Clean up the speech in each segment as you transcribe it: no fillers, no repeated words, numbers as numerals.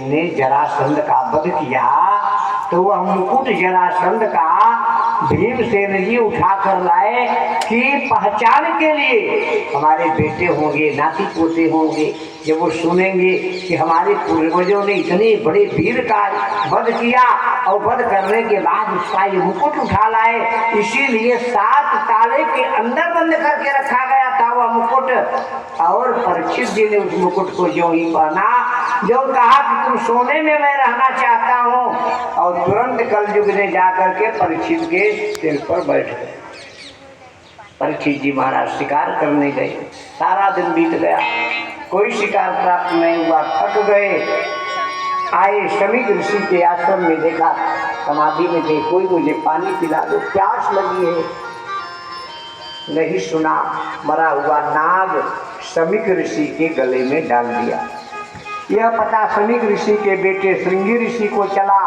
ने जरासंध का वध किया तो वह मुकुट जरासंध का भीमसेन जी उठा कर लाए कि पहचान के लिए हमारे बेटे होंगे, नाती पोते होंगे। जब वो सुनेंगे कि हमारे पूर्वजों ने इतने बड़े वीर का वध किया और वध करने के बाद उसका ये मुकुट उठा लाए, इसीलिए 7 ताले के अंदर बंद करके रखा गया था वह मुकुट। और परीक्षित जी ने उस मुकुट को जो ही पहना, जो कहा कि तुम सोने में मैं रहना चाहता हूँ, और तुरंत कलयुग ने जाकर के परीक्षित के सिर पर बैठ गए। परीक्षित जी महाराज शिकार करने गए, सारा दिन बीत गया, कोई शिकार प्राप्त नहीं हुआ, थक गए। आए शमीक ऋषि के आश्रम में, देखा समाधि में थे, कोई मुझे पानी पिला दो, प्यास लगी है। नहीं सुना, मरा हुआ नाग शमीक ऋषि के गले में डाल दिया। यह पता शमीक ऋषि के बेटे श्रृंगी ऋषि को चला,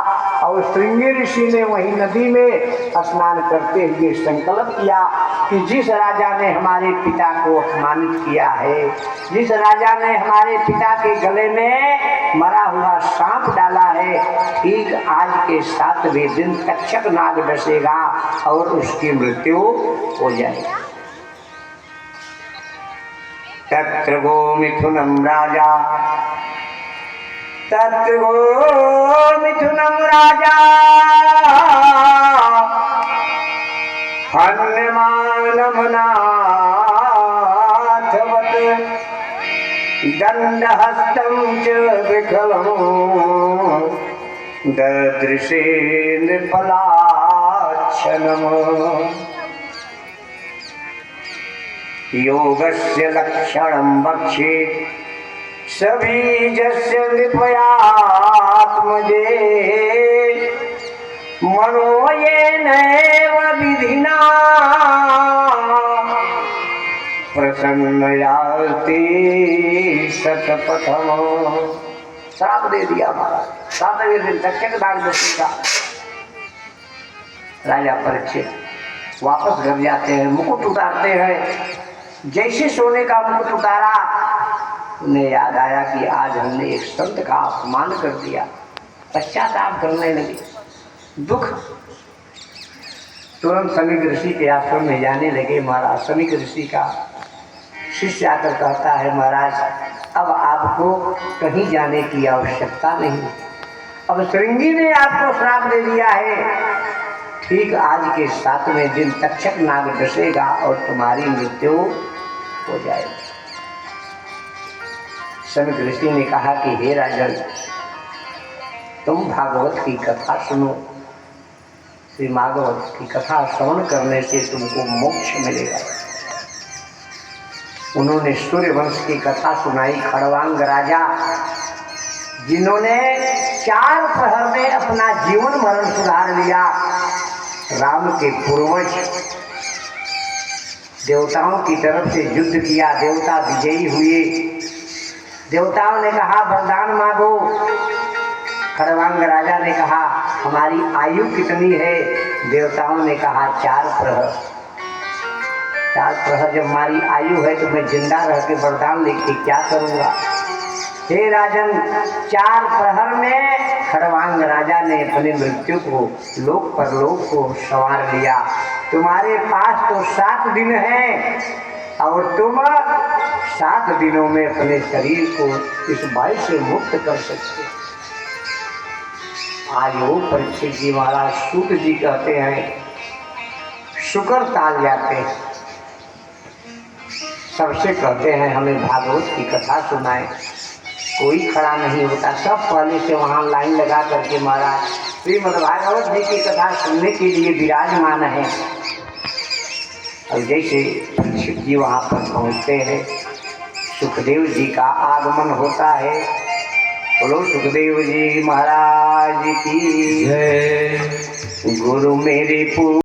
और श्रृंगी ऋषि ने वही नदी में स्नान करते हुए संकल्प किया कि जिस राजा ने हमारे पिता को अपमानित किया है, जिस राजा ने हमारे पिता के गले में मरा हुआ सांप डाला है, ठीक आज के 7वें दिन तक्षक नाग डसेगा और उसकी मृत्यु हो जाएगी। तत्र गो मिथुनम राजा, तत्र गो मिथुनम राजा हन्यमानम नाथवत् दंडहस्तं च विकलं ददृशे नृपलाच्छनम्। योगस्य लक्षणं वक्ष्ये सबीजस्य नृपयात्मजे मनो येनैव विधिना प्रसन्नयाति शतपथम्। श्राप दे दिया महाराज, 7वें दिन तक्षक नाग डसेगा। राजा परीक्षित वापस घर जाते हैं, मुकुट उतारते हैं। जैसे सोने का मुकुट उतारा, उन्हें याद आया कि आज हमने एक संत का अपमान कर दिया। पश्चाताप करने लगे, दुख। तुरंत शमीक ऋषि के आश्रम में जाने लगे। महाराज शमीक ऋषि का शिष्य आकर कहता है, महाराज अब आपको कहीं जाने की आवश्यकता नहीं, अब श्रृंगी ने आपको श्राप दे दिया है, ठीक आज के 7वें दिन तक्षक नाग डसेगा और तुम्हारी मृत्यु हो जाएगी। शमीक ऋषि ने कहा कि हे राजन, तुम भागवत की कथा सुनो, श्री भागवत की कथा श्रवण करने से तुमको मोक्ष मिलेगा। उन्होंने सूर्यवंश की कथा सुनाई। खड़वांग राजा, जिन्होंने 4 प्रहर में अपना जीवन मरण सुधार लिया, राम के पूर्वज, देवताओं की तरफ से युद्ध किया, देवता विजयी हुए। देवताओं ने कहा वरदान मांगो। खड़वांग राजा ने कहा हमारी आयु कितनी है? देवताओं ने कहा 4 प्रहर। 4 प्रहर जब हमारी आयु है तो मैं जिंदा रह के वरदान लेके क्या करूँगा? हे राजन, 4 प्रहर में खड़वांग राजा ने अपनी मृत्यु को, लोक परलोक को संवार लिया। तुम्हारे पास तो 7 दिन है और तुम 7 दिनों में अपने शरीर को इस भय से मुक्त कर सकते। आज वो परीक्षित जी महाराज सूत जी कहते हैं, शुक्र ताल जाते हैं, सबसे कहते हैं हमें भागवत की कथा सुनाए। कोई खड़ा नहीं होता, सब पहले से वहाँ लाइन लगा करके महाराज श्रीमद् भागवत जी की कथा सुनने के लिए विराजमान है। और जैसे परीक्षित जी वहाँ पर पहुँचते हैं, सुखदेव जी का आगमन होता है। बोलो सुखदेव जी महाराज की जय। गुरु मेरे